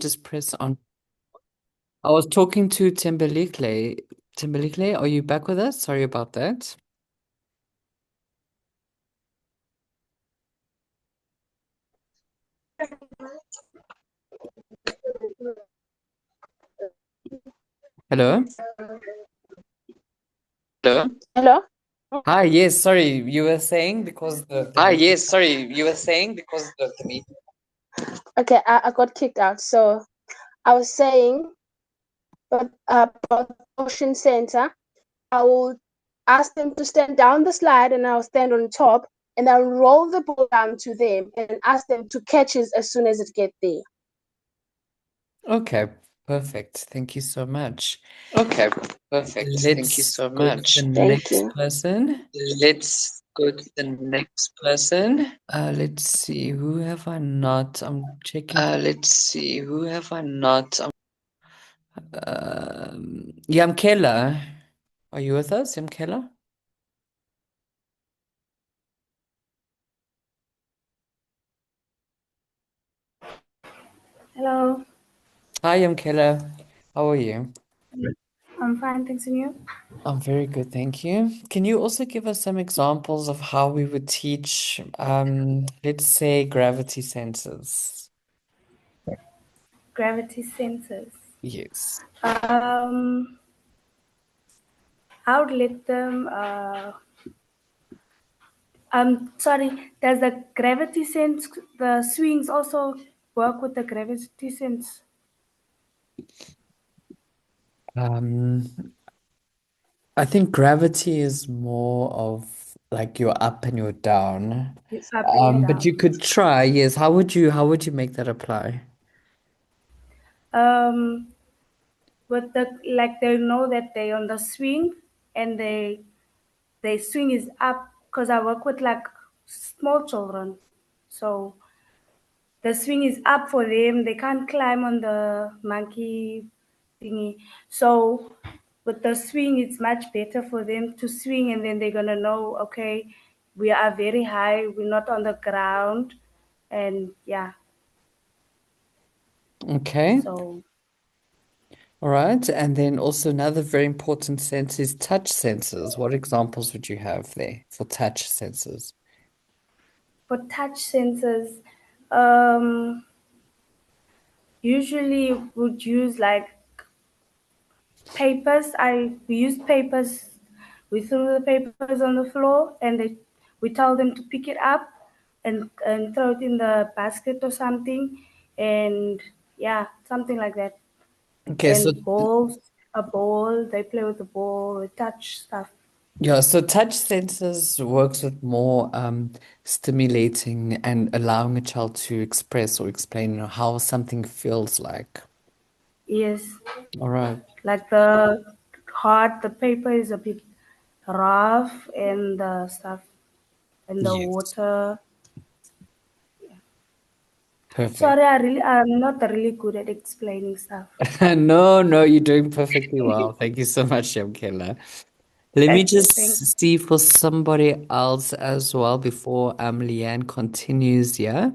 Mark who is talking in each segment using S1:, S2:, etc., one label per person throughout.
S1: just press on. I was talking to Timberlake. Timberlake, are you back with us? Sorry about that. Hello?
S2: Hello? Hello?
S1: Hi, yes, sorry, you were saying because the
S2: Ah,
S1: meeting.
S2: yes, sorry, you were saying because the meeting. Okay, I got kicked out. So I was saying, but about the motion center, I will ask them to stand down the slide and I'll stand on top and I'll roll the ball down to them and ask them to catch it as soon as it gets there.
S1: Okay, perfect. Thank you so much.
S2: Okay, perfect. Thank you
S1: Let's
S2: so
S1: go to the
S2: much. Thank
S1: next
S2: you.
S1: person.
S2: Let's go to the next person.
S1: Let's see, who have I not? I'm checking.
S2: Let's see, who have I not?
S1: Yamkela. Are you with us, Yamkela?
S3: Hello,
S1: Hi, Yamkela. How are you?
S3: I'm fine, thanks, and you?
S1: I'm very good, thank you. Can you also give us some examples of how we would teach, let's say, gravity sensors?
S3: Gravity sensors.
S1: Yes.
S3: Um, I would let them. Sorry. Does the gravity sense the swings also work with the gravity sense?
S1: Um, I think gravity is more of like you're up and you're down.
S3: It's up and
S1: But you
S3: down.
S1: could try, yes. How would you make that apply?
S3: Um, with the like they know that they on the swing and they swing is up because I work with like small children, so the swing is up for them. They can't climb on the monkey thingy. So with the swing, it's much better for them to swing, and then they're gonna know, okay, we are very high. We're not on the ground, and yeah.
S1: Okay.
S3: So
S1: All right. And then also another very important sense is touch sensors. What examples would you have there for touch sensors?
S3: for touch sensors, um, usually would use like papers. We use papers. We throw the papers on the floor, and we tell them to pick it up and throw it in the basket or something, and yeah, something like that.
S1: Okay, so
S3: And balls, a ball. They play with the ball. They touch stuff.
S1: yeah, so touch sensors works with more stimulating and allowing a child to express or explain, how something feels like.
S3: Yes,
S1: All right.
S3: like the the paper is a bit rough, and the stuff, and the
S1: Yes.
S3: water.
S1: Perfect.
S3: Sorry, I'm not really good at explaining stuff.
S1: No, no, you're doing perfectly well. Thank you so much, Shamkela. Let me
S3: Okay, thanks.
S1: just see for somebody else as well before Leanne continues, yeah?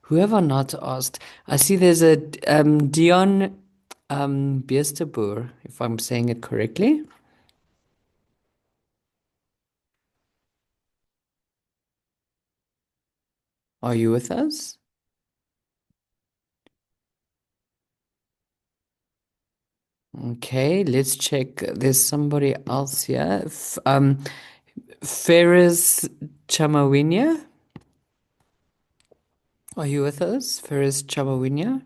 S1: Whoever not asked. I see there's a Dion Biersterbur, if I'm saying it correctly. Are you with us? Okay, let's check. There's somebody else here. Ferris Chamawinya. Are you with us? Ferris Chamawinya?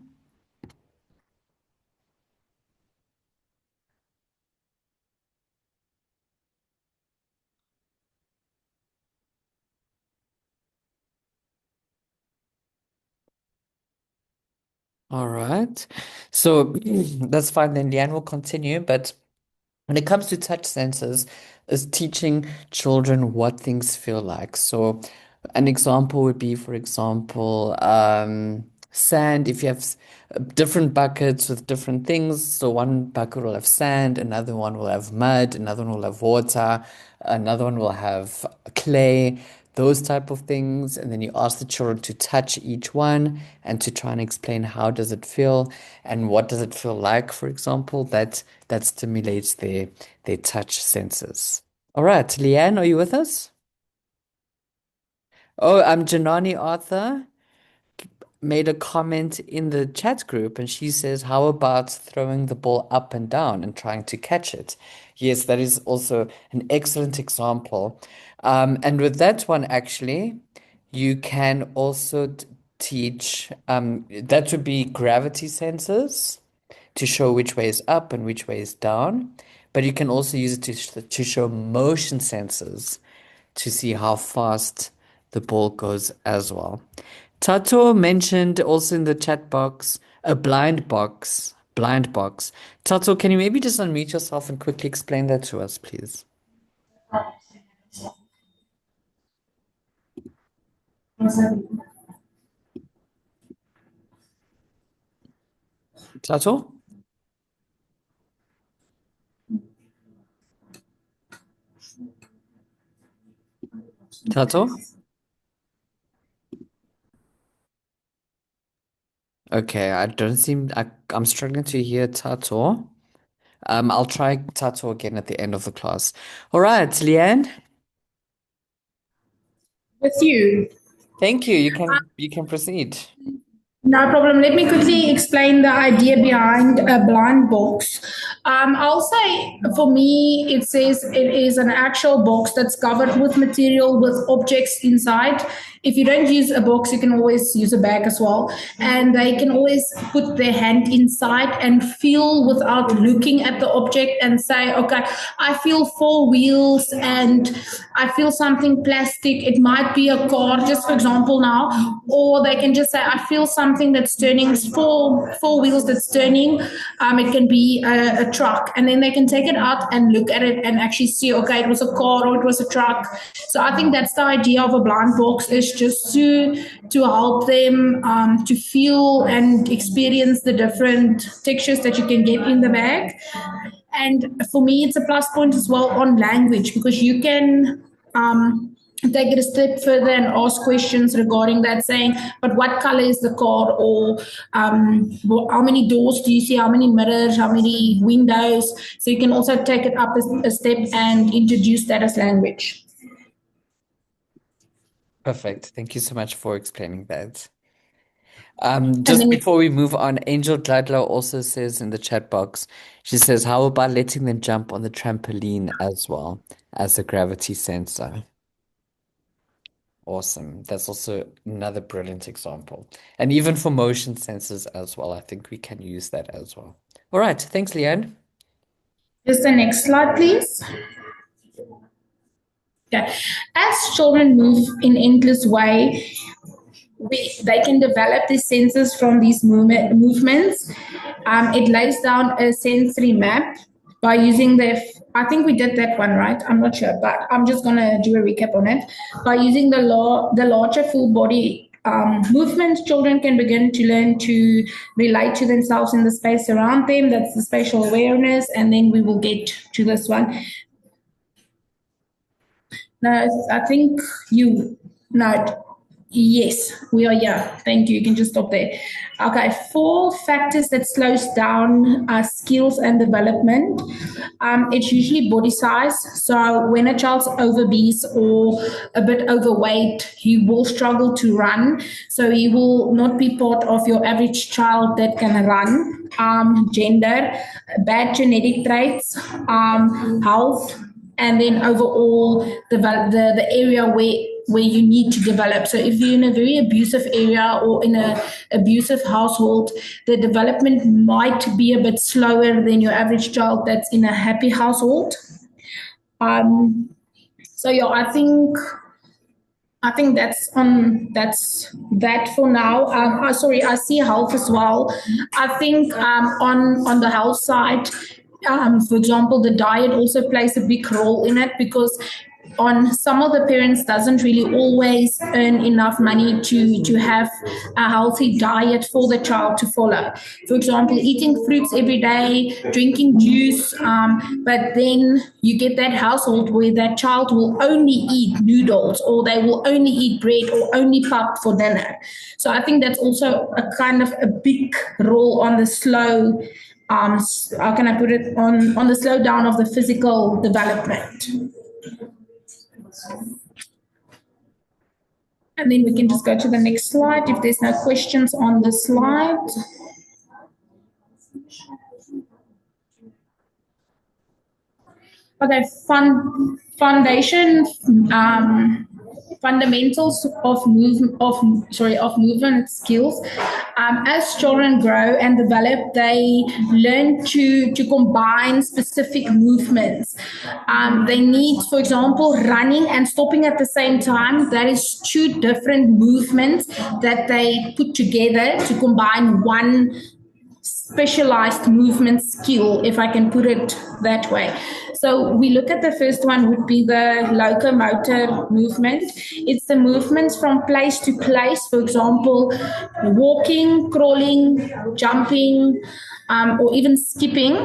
S1: All right. So that's fine. Then Leanne will continue. But when it comes to touch sensors, is teaching children what things feel like. So an example would be, for example, sand. If you have different buckets with different things, so one bucket will have sand, another one will have mud, another one will have water, another one will have clay. those type of things. And then you ask the children to touch each one and to try and explain how does it feel and what does it feel like, for example. That stimulates their touch senses. All right, Leanne, are you with us? Oh, Janani Arthur made a comment in the chat group and she says, how about throwing the ball up and down and trying to catch it? Yes, that is also an excellent example. And with that one, actually, you can also teach, that would be gravity sensors to show which way is up and which way is down. But you can also use it to show motion sensors to see how fast the ball goes as well. Tato mentioned also in the chat box a blind box. Blind box. Tato, can you maybe just unmute yourself and quickly explain that to us, please? Tato? Tato? Okay, I'm struggling to hear Tato. I'll try Tato again at the end of the class. All right, Leanne.
S4: With you.
S1: Thank you. You can proceed.
S4: No problem. Let me quickly explain the idea behind a blind box. I'll say for me, it says it is an actual box that's covered with material with objects inside. If you don't use a box, you can always use a bag as well. And they can always put their hand inside and feel without looking at the object and say, okay, I feel 4 wheels and I feel something plastic. It might be a car, just for example now. Or they can just say, I feel something that's turning, four wheels that's turning. It can be a truck. And then they can take it out and look at it and actually see, okay, it was a car or it was a truck. So I think that's the idea of a blind box, is just to help them to feel and experience the different textures that you can get in the bag. And for me, it's a plus point as well on language, because you can take it a step further and ask questions regarding that, saying, but what color is the car? Or how many doors do you see? How many mirrors? How many windows? So you can also take it up a step and introduce that as language.
S1: Perfect. Thank you so much for explaining that. Just before we move on, Angel Gladlow also says in the chat box, she says, how about letting them jump on the trampoline as well as a gravity sensor? Awesome. That's also another brilliant example. And even for motion sensors as well, I think we can use that as well. All right. Thanks, Leanne.
S4: Just the next slide, please. Okay. As children move in endless way, they can develop these senses from these movements. It lays down a sensory map by using I think we did that one, right? I'm not sure, but I'm just going to do a recap on it. By using the larger full body movements, children can begin to learn to relate to themselves in the space around them. That's the spatial awareness. And then we will get to this one. No, I think yes, we are here. Thank you. You can just stop there. Okay, 4 factors that slows down skills and development. It's usually body size. So when a child's obese or a bit overweight, he will struggle to run. So he will not be part of your average child that can run. Gender, bad genetic traits, health, and then overall the area where you need to develop. So if you're in a very abusive area or in an abusive household, the development might be a bit slower than your average child that's in a happy household. So yeah, I think that's that for now. Sorry, I see health as well. I think on the health side, for example, the diet also plays a big role in it, because on some of the parents doesn't really always earn enough money to have a healthy diet for the child to follow. For example, eating fruits every day, drinking juice, but then you get that household where that child will only eat noodles or they will only eat bread or only pap for dinner. So I think that's also a kind of a big role on the slow how can I put it, on the slowdown of the physical development. And then we can just go to the next slide if there's no questions on the slide. Okay, foundation, fundamentals of movement skills. As children grow and develop, they learn to combine specific movements. They need, for example, running and stopping at the same time. That is two different movements that they put together to combine one specialized movement skill, if I can put it that way. So we look at the first one would be the locomotor movement. It's the movements from place to place, for example, walking, crawling, jumping, or even skipping.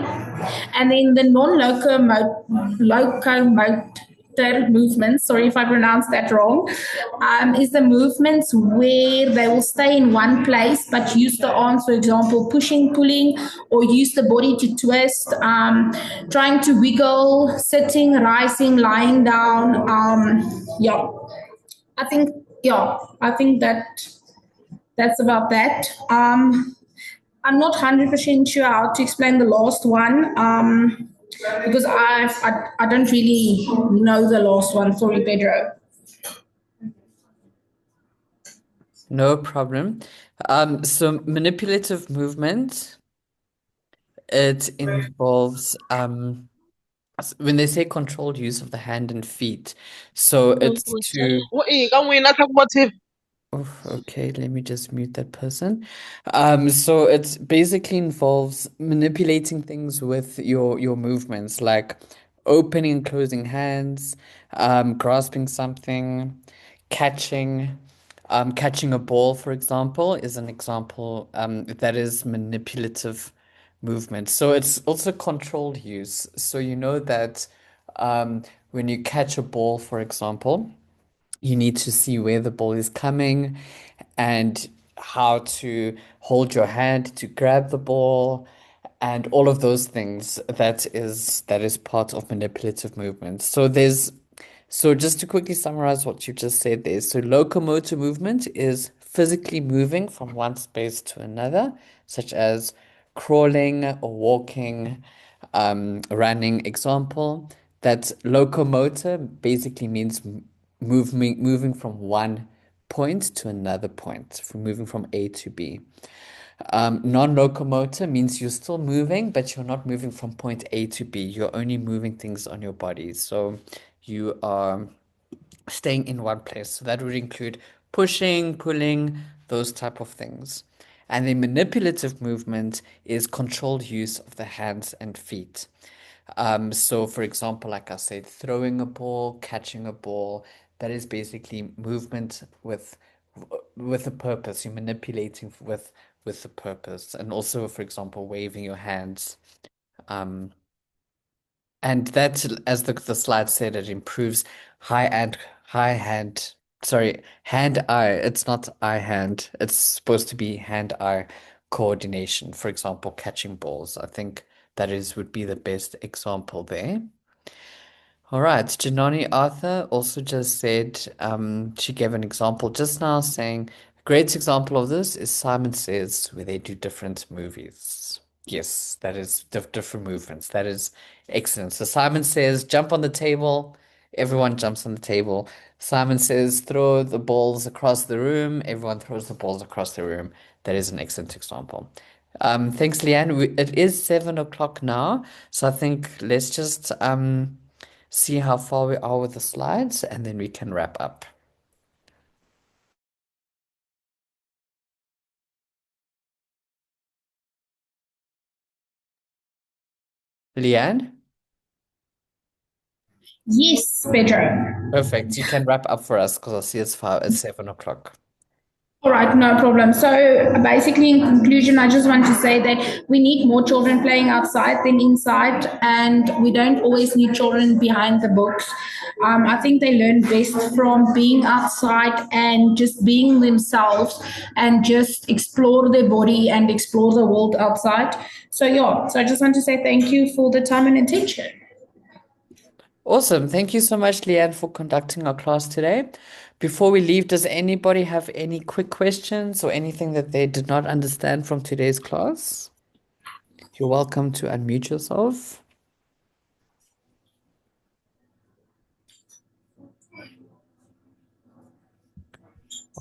S4: And then the non-locomotor movements, sorry if I pronounced that wrong, is the movements where they will stay in one place but use the arms, for example, pushing, pulling, or use the body to twist, trying to wiggle, sitting, rising, lying down. I think that's about that. I'm not 100% sure how to explain the last one. Because I don't really know the last one. Sorry, Pedro.
S1: No problem. So manipulative movement, it involves when they say controlled use of the hand and feet. So it's to Oh, okay, let me just mute that person. So it basically involves manipulating things with your movements, like opening and closing hands, grasping something, catching, catching a ball, for example, is an example that is manipulative movement. So it's also controlled use. So you know that when you catch a ball, for example, you need to see where the ball is coming and how to hold your hand to grab the ball and all of those things. That is part of manipulative movement. So just to quickly summarize what you just said there. So locomotor movement is physically moving from one space to another, such as crawling or walking, running. Example, that locomotor basically means moving from one point to another point, from moving from A to B. Non-locomotor means you're still moving, but you're not moving from point A to B. You're only moving things on your body. So you are staying in one place. So that would include pushing, pulling, those type of things. And the manipulative movement is controlled use of the hands and feet. So for example, like I said, throwing a ball, catching a ball, that is basically movement with a purpose. You're manipulating with the purpose. And also, for example, waving your hands. And that, as the slide said, it improves hand-eye. It's not eye-hand. It's supposed to be hand-eye coordination. For example, catching balls. I think would be the best example there. All right, Janani Arthur also just said, she gave an example just now saying, a great example of this is Simon Says, where they do different movies. Yes, that is different movements. That is excellent. So Simon Says, jump on the table. Everyone jumps on the table. Simon Says, throw the balls across the room. Everyone throws the balls across the room. That is an excellent example. Thanks, Leanne. It is 7 o'clock now, so I think let's just see how far we are with the slides, and then we can wrap up. Leanne?
S4: Yes, Pedro.
S1: Perfect. You can wrap up for us because I see it's 7 o'clock.
S4: All right, no problem. So basically, in conclusion, I just want to say that we need more children playing outside than inside, and we don't always need children behind the books. I think they learn best from being outside and just being themselves and just explore their body and explore the world outside. So, yeah, so I just want to say thank you for the time and attention.
S1: Awesome. Thank you so much, Leanne, for conducting our class today. Before we leave, does anybody have any quick questions or anything that they did not understand from today's class? You're welcome to unmute yourself.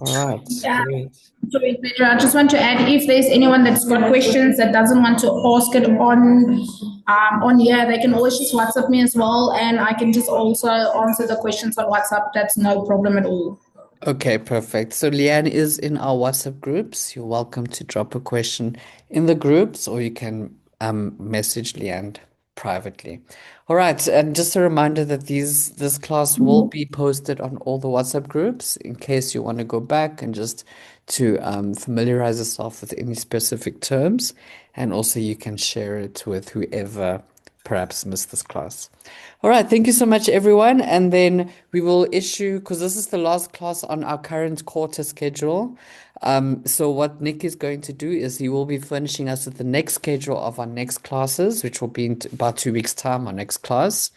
S1: All right, great.
S4: Sorry, Petra, I just want to add, if there's anyone that's got questions that doesn't want to ask it on here, they can always just WhatsApp me as well, and I can just also answer the questions on WhatsApp. That's no problem at all.
S1: Okay, perfect. So Leanne is in our WhatsApp groups. You're welcome to drop a question in the groups, or you can message Leanne privately. All right, and just a reminder that this class will be posted on all the WhatsApp groups in case you want to go back and just to familiarize yourself with any specific terms, and also you can share it with whoever perhaps missed this class. All right, thank you so much, everyone. And then we will issue, because this is the last class on our current quarter schedule. So what Nick is going to do is he will be furnishing us with the next schedule of our next classes, which will be in about 2 weeks' time, our next class.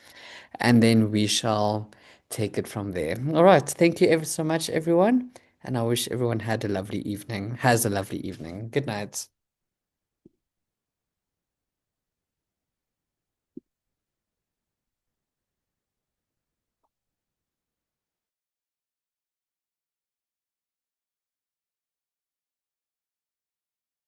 S1: And then we shall take it from there. All right, thank you ever so much, everyone. And I wish everyone has a lovely evening. Good night.